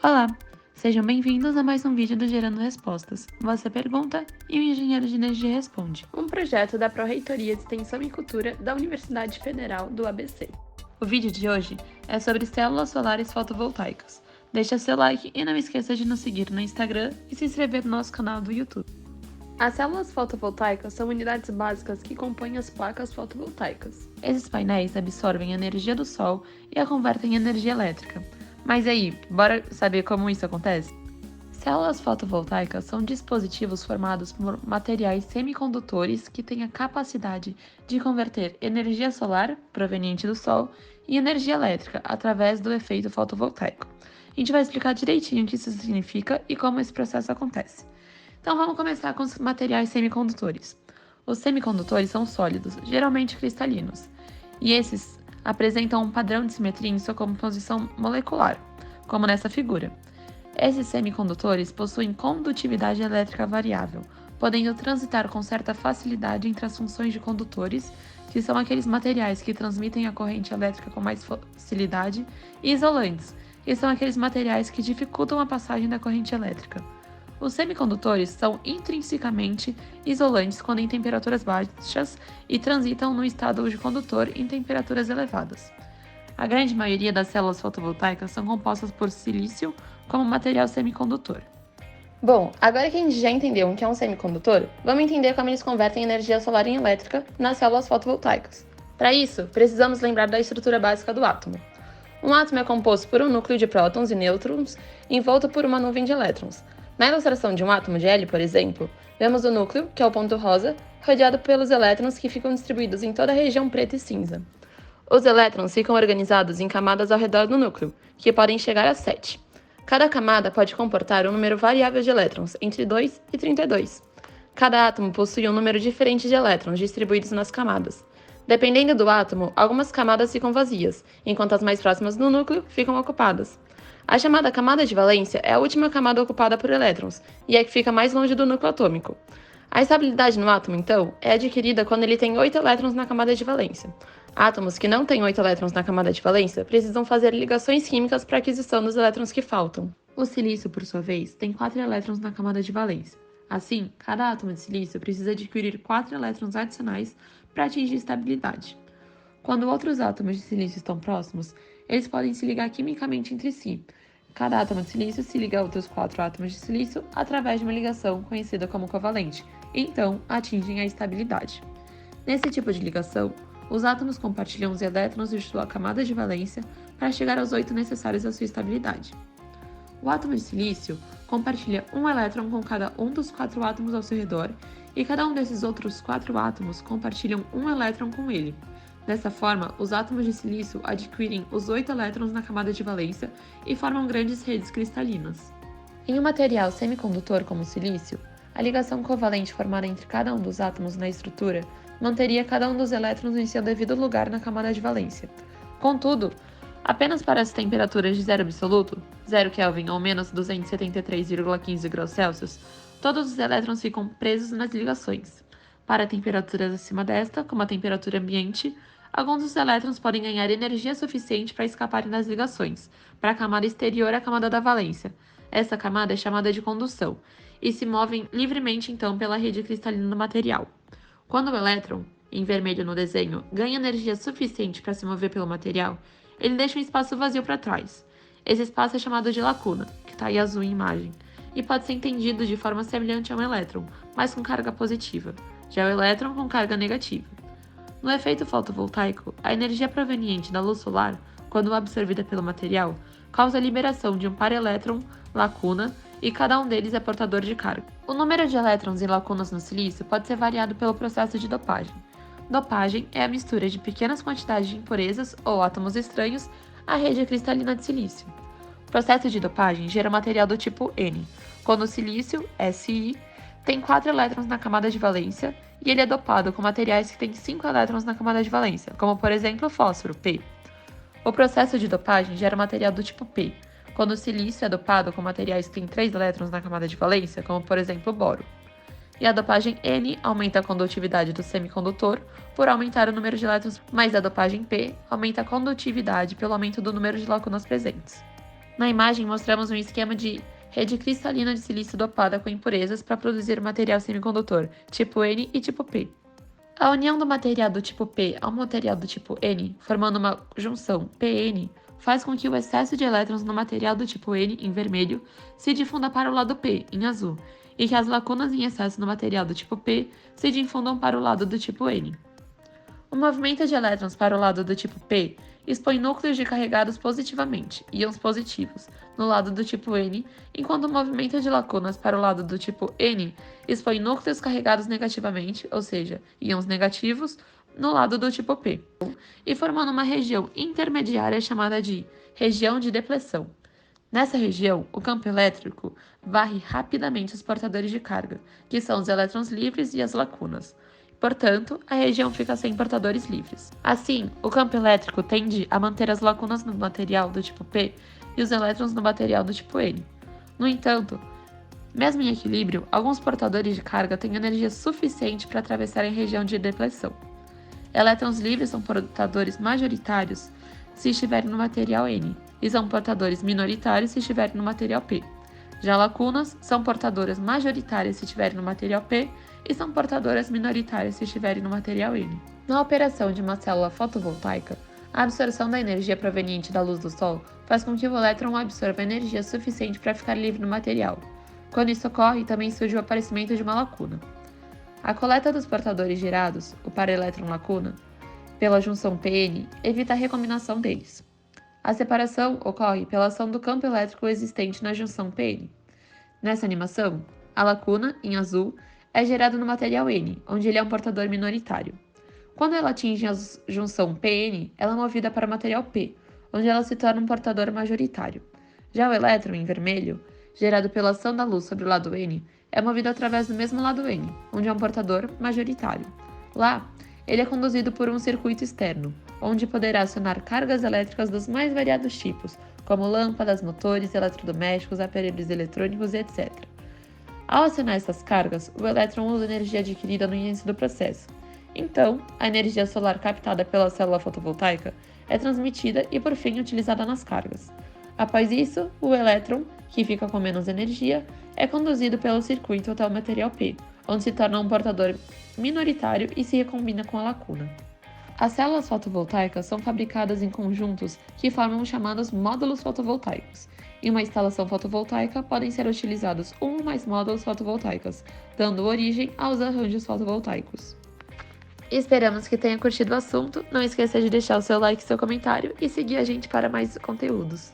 Olá, sejam bem-vindos a mais um vídeo do Gerando Respostas. Você pergunta e o engenheiro de energia responde. Um projeto da Pró-Reitoria de Extensão e Cultura da Universidade Federal do ABC. O vídeo de hoje é sobre células solares fotovoltaicas. Deixa seu like e não esqueça de nos seguir no Instagram e se inscrever no nosso canal do YouTube. As células fotovoltaicas são unidades básicas que compõem as placas fotovoltaicas. Esses painéis absorvem a energia do sol e a convertem em energia elétrica. Mas aí, bora saber como isso acontece? Células fotovoltaicas são dispositivos formados por materiais semicondutores que têm a capacidade de converter energia solar, proveniente do Sol, em energia elétrica, através do efeito fotovoltaico. A gente vai explicar direitinho o que isso significa e como esse processo acontece. Então vamos começar com os materiais semicondutores. Os semicondutores são sólidos, geralmente cristalinos, e esses apresentam um padrão de simetria em sua composição molecular, como nessa figura. Esses semicondutores possuem condutividade elétrica variável, podendo transitar com certa facilidade entre as funções de condutores, que são aqueles materiais que transmitem a corrente elétrica com mais facilidade, e isolantes, que são aqueles materiais que dificultam a passagem da corrente elétrica. Os semicondutores são intrinsecamente isolantes quando em temperaturas baixas e transitam no estado de condutor em temperaturas elevadas. A grande maioria das células fotovoltaicas são compostas por silício como material semicondutor. Bom, agora que a gente já entendeu o que é um semicondutor, vamos entender como eles convertem energia solar em elétrica nas células fotovoltaicas. Para isso, precisamos lembrar da estrutura básica do átomo. Um átomo é composto por um núcleo de prótons e nêutrons envolto por uma nuvem de elétrons. Na ilustração de um átomo de hélio, por exemplo, vemos o núcleo, que é o ponto rosa, rodeado pelos elétrons que ficam distribuídos em toda a região preta e cinza. Os elétrons ficam organizados em camadas ao redor do núcleo, que podem chegar a 7. Cada camada pode comportar um número variável de elétrons, entre 2 e 32. Cada átomo possui um número diferente de elétrons distribuídos nas camadas. Dependendo do átomo, algumas camadas ficam vazias, enquanto as mais próximas do núcleo ficam ocupadas. A chamada camada de valência é a última camada ocupada por elétrons, e é a que fica mais longe do núcleo atômico. A estabilidade no átomo, então, é adquirida quando ele tem 8 elétrons na camada de valência. Átomos que não têm 8 elétrons na camada de valência precisam fazer ligações químicas para a aquisição dos elétrons que faltam. O silício, por sua vez, tem 4 elétrons na camada de valência. Assim, cada átomo de silício precisa adquirir 4 elétrons adicionais para atingir estabilidade. Quando outros átomos de silício estão próximos, eles podem se ligar quimicamente entre si. Cada átomo de silício se liga a outros 4 átomos de silício através de uma ligação conhecida como covalente, e então atingem a estabilidade. Nesse tipo de ligação, os átomos compartilham os elétrons de sua camada de valência para chegar aos 8 necessários à sua estabilidade. O átomo de silício compartilha um elétron com cada um dos 4 átomos ao seu redor, e cada um desses outros 4 átomos compartilham um elétron com ele. Dessa forma, os átomos de silício adquirem os 8 elétrons na camada de valência e formam grandes redes cristalinas. Em um material semicondutor como o silício, a ligação covalente formada entre cada um dos átomos na estrutura manteria cada um dos elétrons em seu devido lugar na camada de valência. Contudo, apenas para as temperaturas de zero absoluto, 0 Kelvin ou menos 273,15 graus Celsius, todos os elétrons ficam presos nas ligações. Para temperaturas acima desta, como a temperatura ambiente, alguns dos elétrons podem ganhar energia suficiente para escaparem das ligações, para a camada exterior à camada da valência. Essa camada é chamada de condução, e se movem livremente então pela rede cristalina do material. Quando o elétron, em vermelho no desenho, ganha energia suficiente para se mover pelo material, ele deixa um espaço vazio para trás. Esse espaço é chamado de lacuna, que está aí azul em imagem, e pode ser entendido de forma semelhante a um elétron, mas com carga positiva, já o elétron com carga negativa. No efeito fotovoltaico, a energia proveniente da luz solar, quando absorvida pelo material, causa a liberação de um par elétron lacuna e cada um deles é portador de carga. O número de elétrons e lacunas no silício pode ser variado pelo processo de dopagem. Dopagem é a mistura de pequenas quantidades de impurezas ou átomos estranhos à rede cristalina de silício. O processo de dopagem gera material do tipo N, quando o silício, Si, tem 4 elétrons na camada de valência e ele é dopado com materiais que têm 5 elétrons na camada de valência, como por exemplo o fósforo, P. O processo de dopagem gera material do tipo P, quando o silício é dopado com materiais que têm 3 elétrons na camada de valência, como por exemplo o boro. E a dopagem N aumenta a condutividade do semicondutor por aumentar o número de elétrons, mas a dopagem P aumenta a condutividade pelo aumento do número de lacunas presentes. Na imagem, mostramos um esquema de rede cristalina de silício dopada com impurezas para produzir o material semicondutor tipo N e tipo P. A união do material do tipo P ao material do tipo N, formando uma junção PN, faz com que o excesso de elétrons no material do tipo N, em vermelho, se difunda para o lado P, em azul, e que as lacunas em excesso no material do tipo P se difundam para o lado do tipo N. O movimento de elétrons para o lado do tipo P expõe núcleos de carregados positivamente, íons positivos, no lado do tipo N, enquanto o movimento de lacunas para o lado do tipo N expõe núcleos carregados negativamente, ou seja, íons negativos, no lado do tipo P, e formando uma região intermediária chamada de região de depleção. Nessa região, o campo elétrico varre rapidamente os portadores de carga, que são os elétrons livres e as lacunas. Portanto, a região fica sem portadores livres. Assim, o campo elétrico tende a manter as lacunas no material do tipo P e os elétrons no material do tipo N. No entanto, mesmo em equilíbrio, alguns portadores de carga têm energia suficiente para atravessar a região de depleção. Elétrons livres são portadores majoritários se estiverem no material N, e são portadores minoritários se estiverem no material P. Já lacunas são portadoras majoritárias se estiverem no material P e são portadoras minoritárias se estiverem no material N. Na operação de uma célula fotovoltaica, a absorção da energia proveniente da luz do Sol faz com que o elétron absorva energia suficiente para ficar livre no material. Quando isso ocorre, também surge o aparecimento de uma lacuna. A coleta dos portadores gerados, o par elétron-lacuna, pela junção PN, evita a recombinação deles. A separação ocorre pela ação do campo elétrico existente na junção PN. Nessa animação, a lacuna, em azul, é gerada no material N, onde ele é um portador minoritário. Quando ela atinge a junção PN, ela é movida para o material P, onde ela se torna um portador majoritário. Já o elétron, em vermelho, gerado pela ação da luz sobre o lado N, é movido através do mesmo lado N, onde é um portador majoritário. Lá, ele é conduzido por um circuito externo, onde poderá acionar cargas elétricas dos mais variados tipos, como lâmpadas, motores, eletrodomésticos, aparelhos eletrônicos, etc. Ao acionar essas cargas, o elétron usa a energia adquirida no início do processo. Então, a energia solar captada pela célula fotovoltaica é transmitida e, por fim, utilizada nas cargas. Após isso, o elétron, que fica com menos energia, é conduzido pelo circuito até o material P, onde se torna um portador minoritário e se recombina com a lacuna. As células fotovoltaicas são fabricadas em conjuntos que formam os chamados módulos fotovoltaicos. Em uma instalação fotovoltaica, podem ser utilizados um ou mais módulos fotovoltaicos, dando origem aos arranjos fotovoltaicos. Esperamos que tenha curtido o assunto. Não esqueça de deixar o seu like e seu comentário e seguir a gente para mais conteúdos.